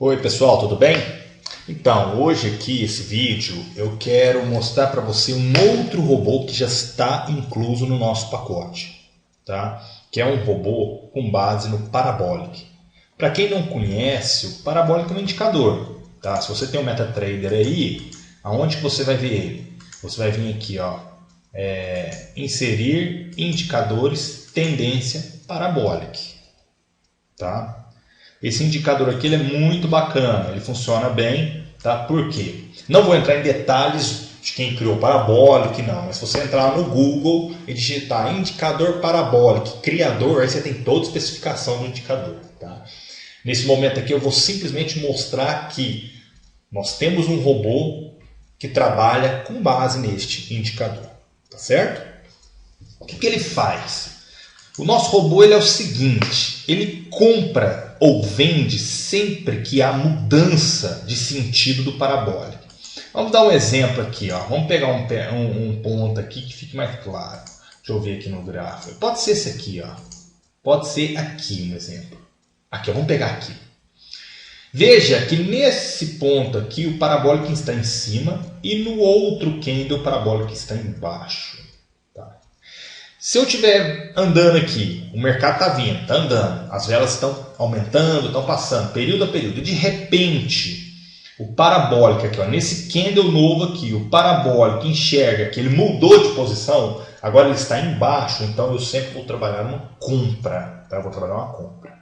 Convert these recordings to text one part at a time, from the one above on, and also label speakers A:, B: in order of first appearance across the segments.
A: Oi pessoal, tudo bem? Então, hoje aqui, esse vídeo, eu quero mostrar para você um outro robô que já está incluso no nosso pacote, tá? Que é um robô com base no Parabolic. Para quem não conhece, o Parabolic é um indicador, tá? Se você tem um MetaTrader aí, aonde que você vai ver ele? Você vai vir aqui, ó, inserir indicadores tendência Parabolic, tá? Esse indicador aqui ele é muito bacana, ele funciona bem, tá? Por quê? Não vou entrar em detalhes de quem criou o Parabolic, não, mas se você entrar no Google e digitar indicador Parabolic, criador, aí você tem toda a especificação do indicador, tá? Nesse momento aqui eu vou simplesmente mostrar que nós temos um robô que trabalha com base neste indicador, tá certo? O que ele faz? O nosso robô ele é o seguinte, ele compra ou vende sempre que há mudança de sentido do Parabolic. Vamos dar um exemplo aqui, ó. Vamos pegar um ponto aqui que fique mais claro. Deixa eu ver aqui no gráfico. Pode ser esse aqui, ó. Pode ser aqui um exemplo. Aqui, ó. Vamos pegar aqui. Veja que nesse ponto aqui o Parabolic está em cima e no outro candle o Parabolic está embaixo. Se eu estiver andando aqui, o mercado está vindo, está andando, as velas estão aumentando, estão passando, período a período, e de repente, o Parabolic aqui, ó, nesse candle novo aqui, o Parabolic enxerga que ele mudou de posição, agora ele está embaixo, então eu sempre vou trabalhar uma compra, tá? Eu vou trabalhar uma compra.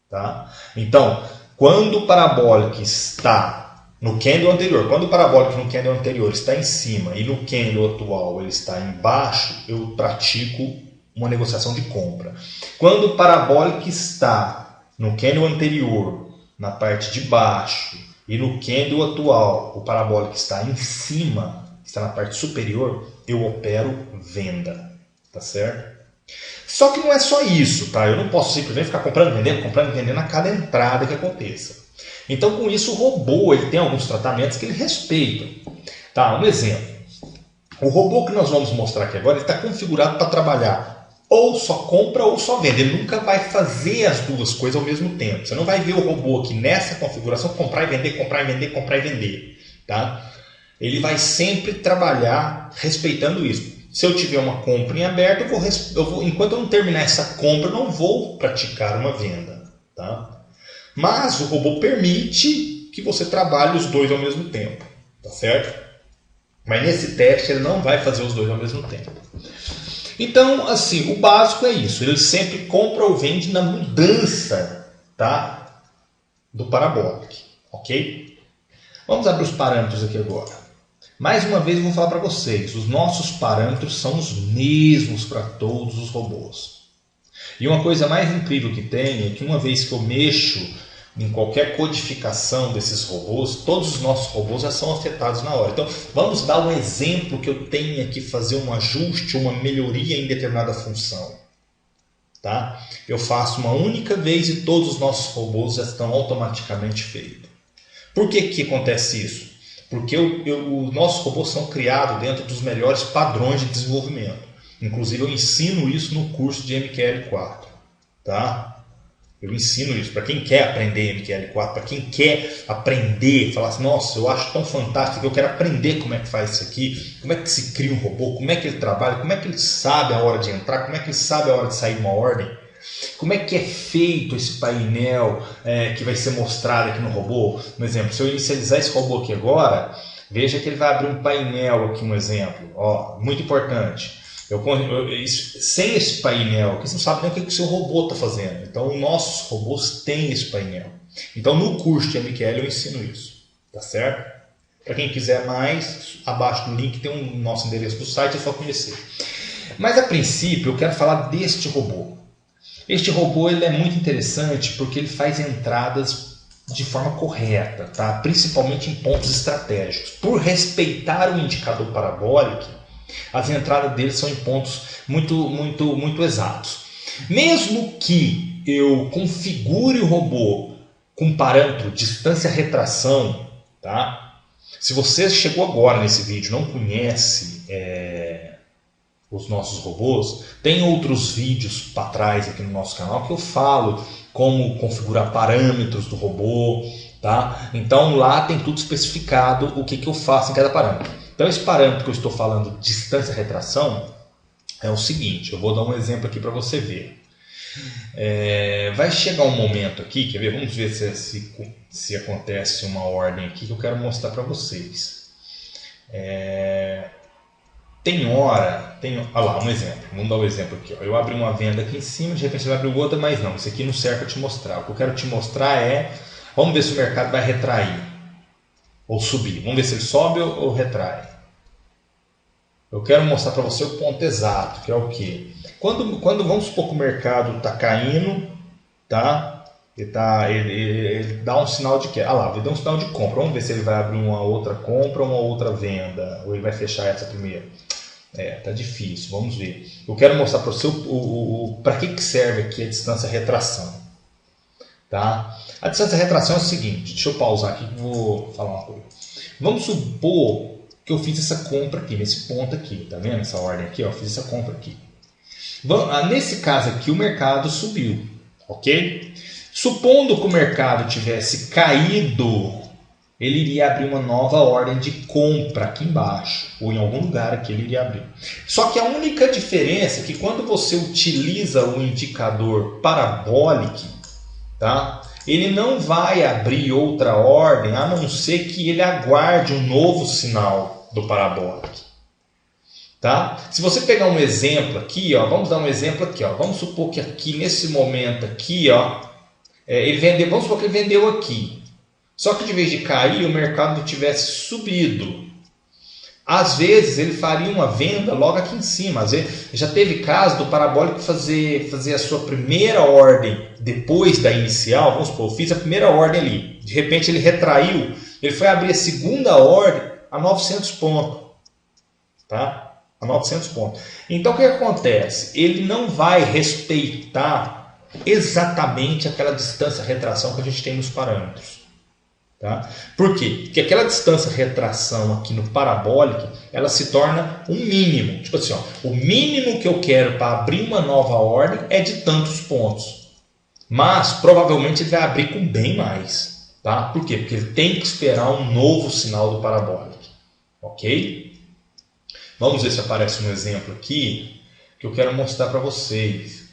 A: Tá? Então, quando o Parabolic está no candle anterior, quando o Parabolic no candle anterior está em cima e no candle atual ele está embaixo, eu pratico uma negociação de compra. Quando o Parabolic está no candle anterior, na parte de baixo, e no candle atual o Parabolic está em cima, está na parte superior, eu opero venda. Tá certo? Só que não é só isso, tá? Eu não posso simplesmente ficar comprando e vendendo a cada entrada que aconteça. Então, com isso, o robô ele tem alguns tratamentos que ele respeita. Tá? Um exemplo. O robô que nós vamos mostrar aqui agora está configurado para trabalhar ou só compra ou só venda. Ele nunca vai fazer as duas coisas ao mesmo tempo. Você não vai ver o robô aqui nessa configuração comprar e vender, comprar e vender, comprar e vender. Tá? Ele vai sempre trabalhar respeitando isso. Se eu tiver uma compra em aberto, enquanto eu não terminar essa compra, eu não vou praticar uma venda. Tá? Mas o robô permite que você trabalhe os dois ao mesmo tempo, tá certo? Mas nesse teste ele não vai fazer os dois ao mesmo tempo. Então, assim, o básico é isso. Ele sempre compra ou vende na mudança, tá? Do Parabolic, ok? Vamos abrir os parâmetros aqui agora. Mais uma vez eu vou falar para vocês, os nossos parâmetros são os mesmos para todos os robôs. E uma coisa mais incrível que tem é que uma vez que eu mexo em qualquer codificação desses robôs, todos os nossos robôs já são afetados na hora. Então, vamos dar um exemplo que eu tenha que fazer um ajuste, uma melhoria em determinada função. Tá? Eu faço uma única vez e todos os nossos robôs já estão automaticamente feitos. Por que acontece isso? Porque os nossos robôs são criados dentro dos melhores padrões de desenvolvimento. Inclusive, eu ensino isso no curso de MQL4. Tá? Eu ensino isso para quem quer aprender MQL4, para quem quer aprender, falar assim, nossa, eu acho tão fantástico, eu quero aprender como é que faz isso aqui, como é que se cria um robô, como é que ele trabalha, como é que ele sabe a hora de entrar, como é que ele sabe a hora de sair uma ordem, como é que é feito esse painel que vai ser mostrado aqui no robô. Um exemplo, se eu inicializar esse robô aqui agora, veja que ele vai abrir um painel aqui, um exemplo, ó, muito importante. Sem esse painel, você não sabe nem o que o seu robô está fazendo. Então, nossos robôs têm esse painel. Então, no curso de MQL eu ensino isso. Tá certo? Para quem quiser mais, abaixo do link tem o nosso endereço do site, é só conhecer. Mas, a princípio, eu quero falar deste robô. Este robô ele é muito interessante porque ele faz entradas de forma correta, tá? Principalmente em pontos estratégicos. Por respeitar o indicador Parabolic, as entradas dele são em pontos muito exatos. Mesmo que eu configure o robô com parâmetro distância-retração, tá? Se você chegou agora nesse vídeo e não conhece os nossos robôs, tem outros vídeos para trás aqui no nosso canal que eu falo como configurar parâmetros do robô, tá? Então lá tem tudo especificado o que eu faço em cada parâmetro. Então esse parâmetro que eu estou falando, distância retração, é o seguinte, eu vou dar um exemplo aqui para você ver. Vai chegar um momento aqui, quer ver? Vamos ver se acontece uma ordem aqui que eu quero mostrar para vocês. Olha lá, um exemplo. Vamos dar um exemplo aqui. Ó. Eu abri uma venda aqui em cima, de repente vai abrir outra, mas não. Isso aqui não serve para te mostrar. O que eu quero te mostrar vamos ver se o mercado vai retrair ou subir. Vamos ver se ele sobe ou retrai. Eu quero mostrar para você o ponto exato, que é o quê? Quando vamos supor que o mercado está caindo, tá? Ele dá um sinal de queda. Lá, ele dá um sinal de compra. Vamos ver se ele vai abrir uma outra compra ou uma outra venda. Ou ele vai fechar essa primeiro. Tá difícil. Vamos ver. Eu quero mostrar para você para que serve aqui a distância retração. Tá? A distância retração é o seguinte. Deixa eu pausar aqui que eu vou falar uma coisa. Vamos supor que eu fiz essa compra aqui, nesse ponto aqui. Tá vendo essa ordem aqui? Ó, eu fiz essa compra aqui. Nesse caso aqui, o mercado subiu. Ok? Supondo que o mercado tivesse caído, ele iria abrir uma nova ordem de compra aqui embaixo, ou em algum lugar aqui ele iria abrir. Só que a única diferença é que quando você utiliza o indicador parabólico, tá? Ele não vai abrir outra ordem, a não ser que ele aguarde um novo sinal do parabólico. Tá? Se você pegar um exemplo aqui, ó, vamos dar um exemplo aqui, ó, vamos supor que aqui nesse momento aqui, ó, vamos supor que ele vendeu aqui. Só que de vez de cair, o mercado tivesse subido. Às vezes ele faria uma venda logo aqui em cima. Às vezes, já teve caso do parabólico fazer a sua primeira ordem depois da inicial. Vamos supor, eu fiz a primeira ordem ali. De repente ele retraiu. Ele foi abrir a segunda ordem a 900 pontos. Tá? A 900 pontos. Então o que acontece? Ele não vai respeitar exatamente aquela distância retração que a gente tem nos parâmetros. Tá? Por quê? Porque aquela distância retração aqui no parabólico, ela se torna um mínimo. Tipo assim, ó, o mínimo que eu quero para abrir uma nova ordem é de tantos pontos. Mas provavelmente ele vai abrir com bem mais. Tá? Por quê? Porque ele tem que esperar um novo sinal do parabólico. Ok? Vamos ver se aparece um exemplo aqui que eu quero mostrar para vocês.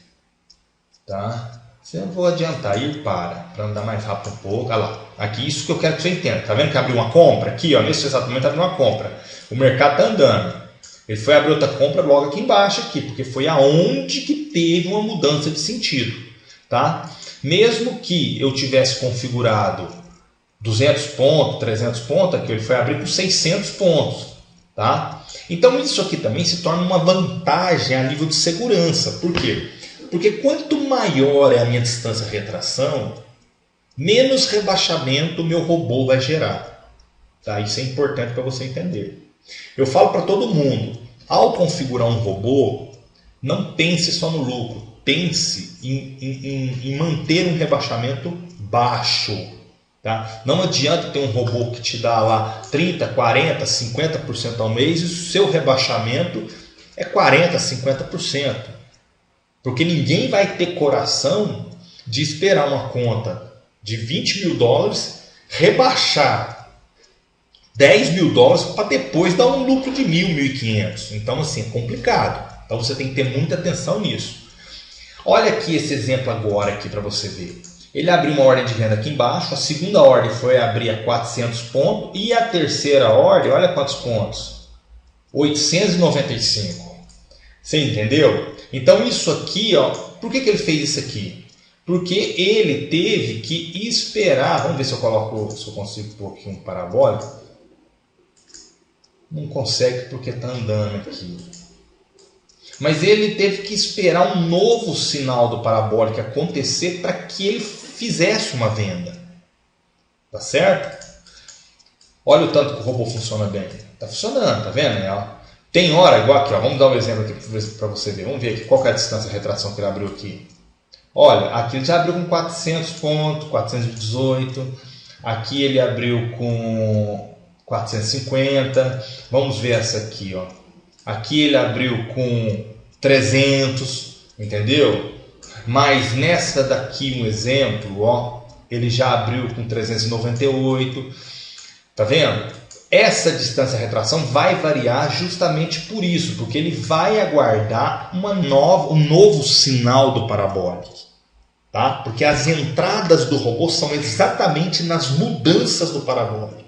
A: Tá? Eu vou adiantar e para andar mais rápido um pouco. Olha lá, aqui isso que eu quero que você entenda. Tá vendo que abriu uma compra? Aqui, ó, nesse exato momento abriu uma compra. O mercado está andando. Ele foi abrir outra compra logo aqui embaixo, aqui, porque foi aonde que teve uma mudança de sentido. Tá? Mesmo que eu tivesse configurado 200 pontos, 300 pontos, aqui ele foi abrir com 600 pontos. Tá? Então isso aqui também se torna uma vantagem a nível de segurança. Por quê? Porque quanto maior é a minha distância retração, menos rebaixamento o meu robô vai gerar. Tá? Isso é importante para você entender. Eu falo para todo mundo, ao configurar um robô, não pense só no lucro, pense em manter um rebaixamento baixo. Tá? Não adianta ter um robô que te dá lá 30%, 40%, 50% ao mês e o seu rebaixamento é 40%, 50%. Porque ninguém vai ter coração de esperar uma conta de $20 mil, rebaixar $10 mil para depois dar um lucro de 1.000, 1.500. Então, assim, é complicado. Então, você tem que ter muita atenção nisso. Olha aqui esse exemplo agora aqui para você ver. Ele abriu uma ordem de venda aqui embaixo, a segunda ordem foi abrir a 400 pontos e a terceira ordem, olha quantos pontos? 895. Você entendeu? Então isso aqui, ó, por que ele fez isso aqui? Porque ele teve que esperar, vamos ver se eu consigo pôr aqui um parabólico. Não consegue porque está andando aqui. Mas ele teve que esperar um novo sinal do parabólico acontecer para que ele fizesse uma venda. Tá certo? Olha o tanto que o robô funciona bem. Tá funcionando, tá vendo? Tem hora, igual aqui, ó, vamos dar um exemplo aqui para você ver. Vamos ver aqui qual que é a distância de retração que ele abriu aqui. Olha, aqui ele já abriu com 400 pontos, 418. Aqui ele abriu com 450. Vamos ver essa aqui, ó. Aqui ele abriu com 300, entendeu? Mas nessa daqui, um exemplo, ó, ele já abriu com 398. Tá vendo? Essa distância retração vai variar justamente por isso, porque ele vai aguardar um novo sinal do parabólico. Tá? Porque as entradas do robô são exatamente nas mudanças do parabólico.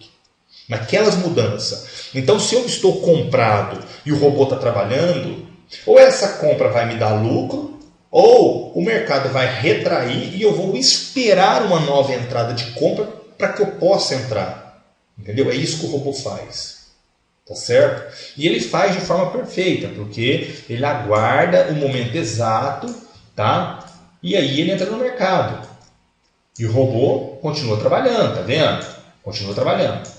A: Naquelas mudanças. Então, se eu estou comprado e o robô está trabalhando, ou essa compra vai me dar lucro, ou o mercado vai retrair e eu vou esperar uma nova entrada de compra para que eu possa entrar. Entendeu? É isso que o robô faz. Tá certo? E ele faz de forma perfeita, porque ele aguarda o momento exato, tá? E aí ele entra no mercado. E o robô continua trabalhando, tá vendo? Continua trabalhando.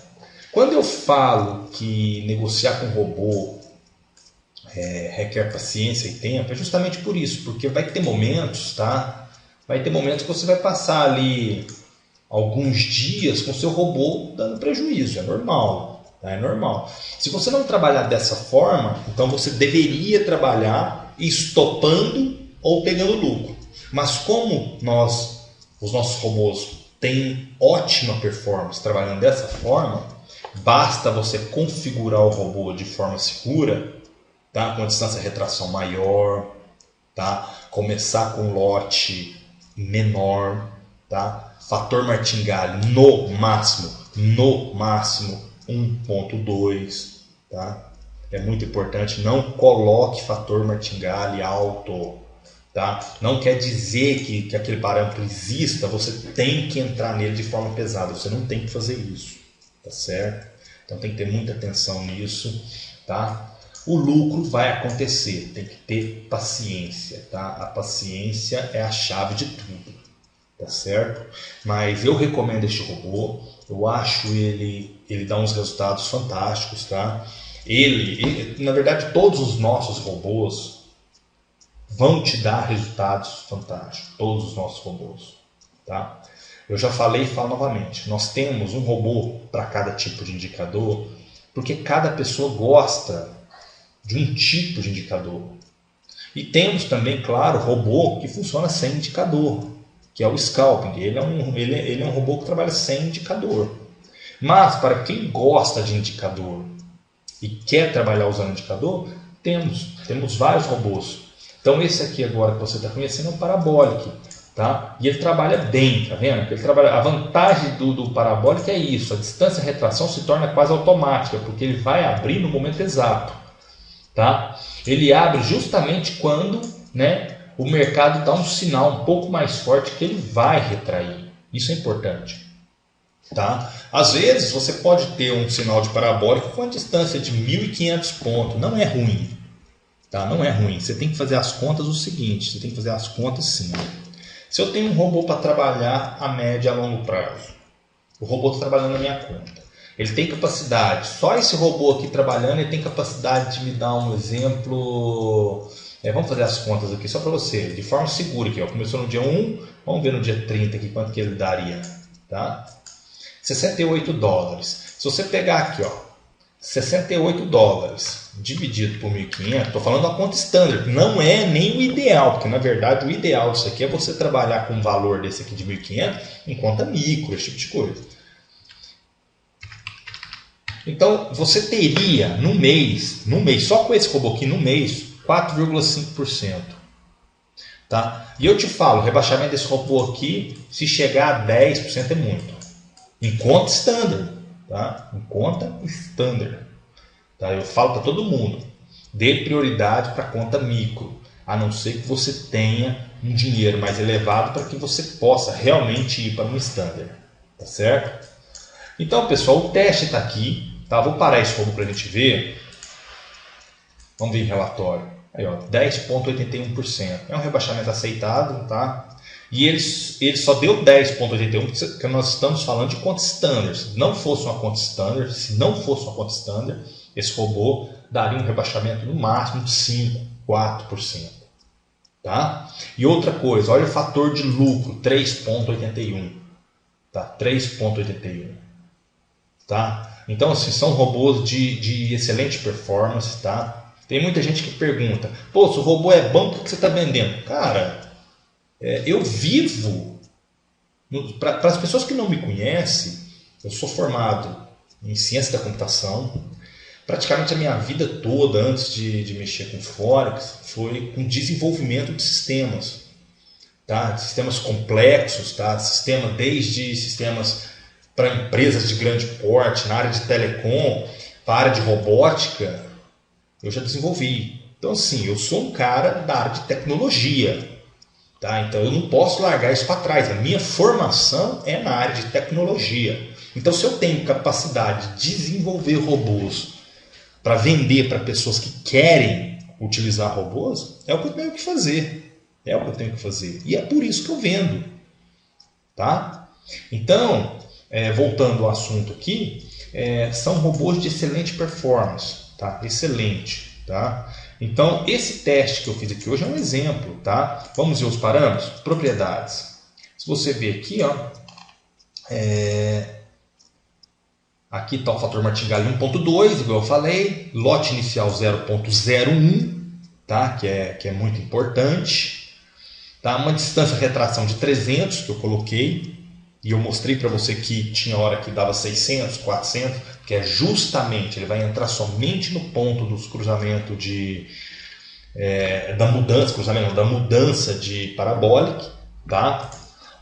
A: Quando eu falo que negociar com robô requer paciência e tempo, é justamente por isso, porque vai ter momentos, tá? Vai ter momentos que você vai passar ali alguns dias com o seu robô dando prejuízo, é normal, tá? É normal. Se você não trabalhar dessa forma, então você deveria trabalhar estopando ou pegando lucro. Mas como os nossos robôs têm ótima performance trabalhando dessa forma, basta você configurar o robô de forma segura, tá? Com a distância de retração maior, tá? Começar com um lote menor, tá? Fator martingale no máximo 1.2, tá? É muito importante, não coloque fator martingale alto, tá? Não quer dizer que aquele parâmetro exista, você tem que entrar nele de forma pesada, você não tem que fazer isso. Tá certo? Então tem que ter muita atenção nisso, tá? O lucro vai acontecer, tem que ter paciência, tá? A paciência é a chave de tudo, tá certo? Mas eu recomendo este robô, eu acho ele dá uns resultados fantásticos, tá? Na verdade, todos os nossos robôs vão te dar resultados fantásticos, todos os nossos robôs, tá? Eu já falei e falo novamente, nós temos um robô para cada tipo de indicador, porque cada pessoa gosta de um tipo de indicador. E temos também, claro, robô que funciona sem indicador, que é o Scalping. Ele é um robô que trabalha sem indicador. Mas para quem gosta de indicador e quer trabalhar usando indicador, temos vários robôs. Então esse aqui agora que você está conhecendo é o Parabolic. Tá? E ele trabalha bem, tá vendo? A vantagem do parabólico é isso, a distância de retração se torna quase automática, porque ele vai abrir no momento exato. Tá? Ele abre justamente quando, né, o mercado dá um sinal um pouco mais forte que ele vai retrair. Isso é importante. Tá? Às vezes você pode ter um sinal de parabólico com a distância de 1.500 pontos, não é ruim. Tá? Não é ruim, você tem que fazer as contas o seguinte, você tem que fazer as contas sim. Se eu tenho um robô para trabalhar a médio e a longo prazo, o robô está trabalhando na minha conta, ele tem capacidade, só esse robô aqui trabalhando, ele tem capacidade de me dar um exemplo, vamos fazer as contas aqui só para você, de forma segura aqui, ó. Começou no dia 1, vamos ver no dia 30 aqui quanto que ele daria, tá? $68. Se você pegar aqui, ó, $68 dividido por 1.500, estou falando da conta standard, não é nem o ideal, porque na verdade o ideal disso aqui é você trabalhar com um valor desse aqui de 1.500 em conta micro, esse tipo de coisa. Então você teria no mês, só com esse robô aqui no mês, 4,5%. Tá? E eu te falo, o rebaixamento desse robô aqui, se chegar a 10% é muito. Em conta standard. Tá? Em conta standard. Tá? Eu falo para todo mundo, dê prioridade para a conta micro, a não ser que você tenha um dinheiro mais elevado para que você possa realmente ir para um standard. Tá certo? Então, pessoal, o teste está aqui. Tá? Vou parar esse robô para a gente ver. Vamos ver em relatório. Aí, ó, 10,81%. É um rebaixamento aceitável, tá? E ele só deu 10,81% porque nós estamos falando de conta standard. Se não fosse uma conta standard, esse robô daria um rebaixamento no máximo de 5%, 4%. Tá? E outra coisa, olha o fator de lucro, 3,81%. Tá? 3,81%. Tá? Então, assim, são robôs de excelente performance. Tá? Tem muita gente que pergunta, pô, se o robô é bom, por que você está vendendo? Cara, Eu vivo, para as pessoas que não me conhecem, eu sou formado em ciência da computação. Praticamente a minha vida toda, antes de mexer com Forex, foi com desenvolvimento de sistemas. Tá? Sistemas complexos, tá? Desde sistemas para empresas de grande porte, na área de telecom, para a área de robótica, eu já desenvolvi. Então, assim, eu sou um cara da área de tecnologia. Tá? Então, eu não posso largar isso para trás. A minha formação é na área de tecnologia. Então, se eu tenho capacidade de desenvolver robôs para vender para pessoas que querem utilizar robôs, é o que eu tenho que fazer. É o que eu tenho que fazer. E é por isso que eu vendo. Tá? Então, voltando ao assunto aqui, são robôs de excelente performance. Tá? Excelente. Tá? Então, esse teste que eu fiz aqui hoje é um exemplo. Tá? Vamos ver os parâmetros? Propriedades. Se você ver aqui, ó, aqui está o fator martingale 1.2, igual eu falei. Lote inicial 0.01, tá? que é muito importante. Tá? Uma distância de retração de 300 que eu coloquei. E eu mostrei para você que tinha hora que dava 600, 400. Que é justamente, ele vai entrar somente no ponto dos cruzamentos da mudança de parabólica. Tá?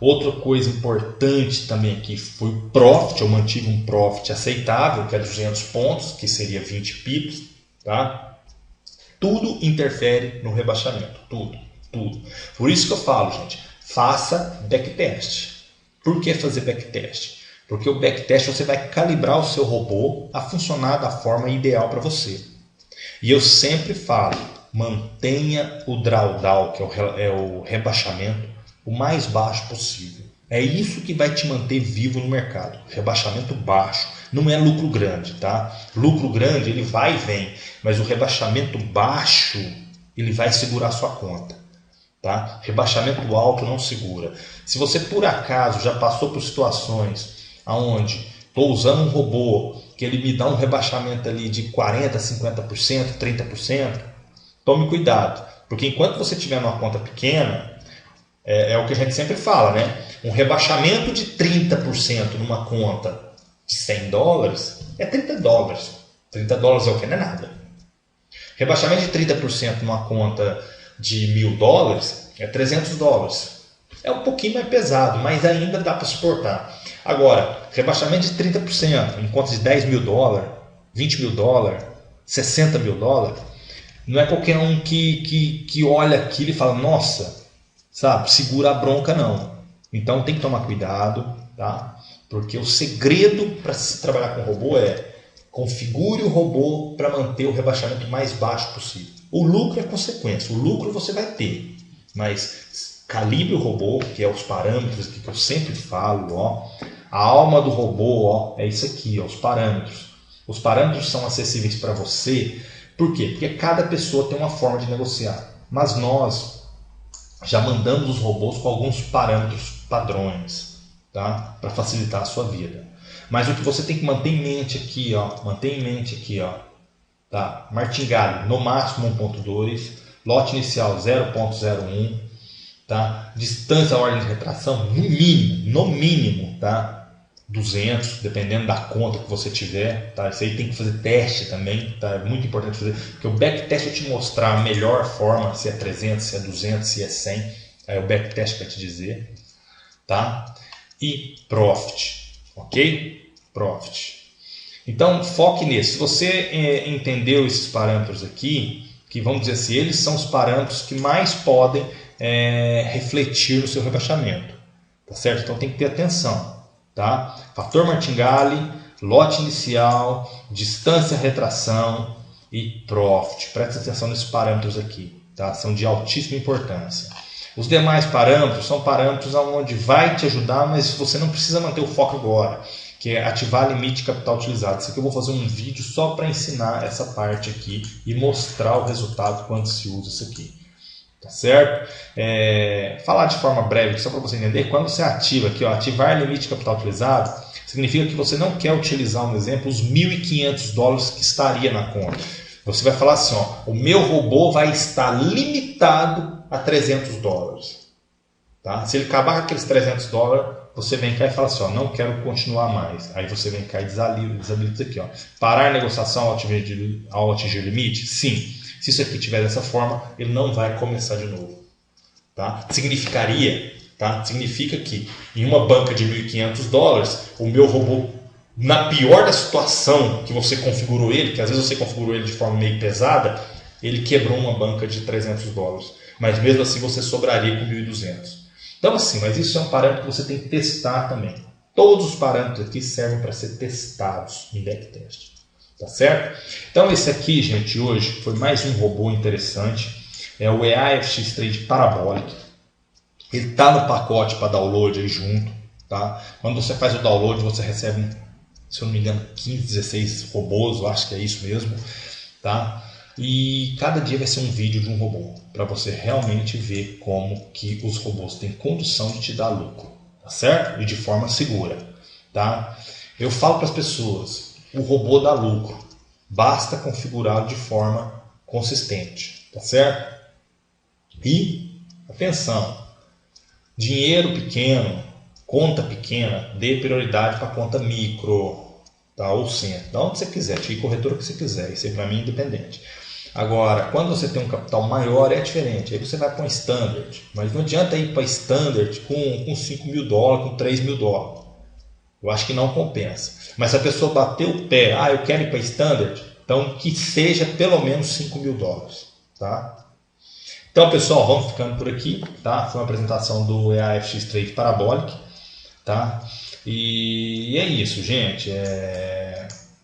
A: Outra coisa importante também aqui foi o profit. Eu mantive um profit aceitável, que é 200 pontos, que seria 20 pips. Tá? Tudo interfere no rebaixamento. Tudo. Por isso que eu falo, gente, faça backtest. Por que fazer backtest? Porque o backtest você vai calibrar o seu robô a funcionar da forma ideal para você. E eu sempre falo, mantenha o drawdown, que é o rebaixamento, o mais baixo possível. É isso que vai te manter vivo no mercado. Rebaixamento baixo. Não é lucro grande, tá? Lucro grande, ele vai e vem. Mas o rebaixamento baixo, ele vai segurar a sua conta. Tá? Rebaixamento alto não segura. Se você por acaso já passou por situações onde estou usando um robô que ele me dá um rebaixamento ali de 40%, 50%, 30%, tome cuidado. Porque enquanto você tiver numa conta pequena, é o que a gente sempre fala, né? Um rebaixamento de 30% numa conta de $100 é $30. $30 é o que? Não é nada. Rebaixamento de 30% numa conta de $1.000 é $300. É um pouquinho mais pesado, mas ainda dá para suportar. Agora, rebaixamento de 30% em contas de $10 mil, $20 mil, $60 mil, não é qualquer um que olha aquilo e fala, nossa, sabe, segura a bronca não. Então tem que tomar cuidado, tá? Porque o segredo para se trabalhar com robô é configure o robô para manter o rebaixamento mais baixo possível. O lucro é consequência, o lucro você vai ter, mas calibre o robô, que é os parâmetros que eu sempre falo, ó. A alma do robô, ó, é isso aqui, ó, os parâmetros. Os parâmetros são acessíveis para você, por quê? Porque cada pessoa tem uma forma de negociar, mas nós já mandamos os robôs com alguns parâmetros padrões, tá? Para facilitar a sua vida. Mas o que você tem que manter em mente aqui, ó, tá? Martingale no máximo 1.2, lote inicial 0.01, tá? Distância ordem de retração no mínimo, tá? 200, dependendo da conta que você tiver, tá? Isso aí tem que fazer teste também, tá? É muito importante fazer, porque o backtest vai te mostrar a melhor forma, se é 300, se é 200, se é 100, aí o backtest vai te dizer, tá? E profit, ok? Profit. Então foque nisso. Se você entendeu esses parâmetros aqui, que vamos dizer assim, eles são os parâmetros que mais podem refletir no seu rebaixamento, tá certo? Então tem que ter atenção, tá? Fator martingale, lote inicial, distância retração e profit. Preste atenção nesses parâmetros aqui, tá? São de altíssima importância. Os demais parâmetros são parâmetros onde vai te ajudar, mas você não precisa manter o foco agora, que é ativar limite de capital utilizado. Isso aqui eu vou fazer um vídeo só para ensinar essa parte aqui e mostrar o resultado quando se usa isso aqui. Tá certo? Falar de forma breve, só para você entender, quando você ativa aqui, ó, ativar limite de capital utilizado, significa que você não quer utilizar, um exemplo, os $1.500 que estaria na conta. Você vai falar assim, ó, o meu robô vai estar limitado a $300. Tá? Se ele acabar com aqueles $300, você vem cá e fala assim, ó, não quero continuar mais. Aí você vem cá e desabilita aqui. Ó. Parar a negociação ao atingir o limite? Sim. Se isso aqui estiver dessa forma, ele não vai começar de novo. Tá? Significa que em uma banca de $1.500, o meu robô, na pior da situação que você configurou ele, que às vezes você configurou ele de forma meio pesada, ele quebrou uma banca de $300. Mas mesmo assim você sobraria com 1.200. Então assim, mas isso é um parâmetro que você tem que testar também. Todos os parâmetros aqui servem para ser testados em backtest. Tá certo? Então esse aqui, gente, hoje foi mais um robô interessante. É o EAFX Trade Parabolic. Ele está no pacote para download aí junto. Tá? Quando você faz o download, você recebe, se eu não me engano, 15, 16 robôs. Eu acho que é isso mesmo. Tá? E cada dia vai ser um vídeo de um robô, para você realmente ver como que os robôs têm condição de te dar lucro, tá certo? E de forma segura, tá? Eu falo para as pessoas, o robô dá lucro, basta configurá-lo de forma consistente, tá certo? E, atenção, dinheiro pequeno, conta pequena, dê prioridade para conta micro, tá? Ou centro, da onde você quiser, que corretora que você quiser, isso aí para mim é independente. Agora, quando você tem um capital maior é diferente, aí você vai para um standard, mas não adianta ir para standard com $5.000, com $3.000, eu acho que não compensa. Mas se a pessoa bater o pé, eu quero ir para standard, então que seja pelo menos $5.000, tá? Então pessoal, vamos ficando por aqui, tá? Foi uma apresentação do EAFX Trade Parabolic, tá? E é isso, gente,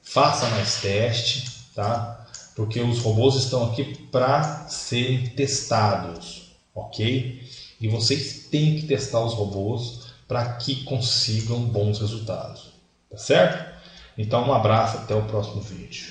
A: faça mais teste, tá? Porque os robôs estão aqui para serem testados, ok? E vocês têm que testar os robôs para que consigam bons resultados, tá certo? Então um abraço, até o próximo vídeo.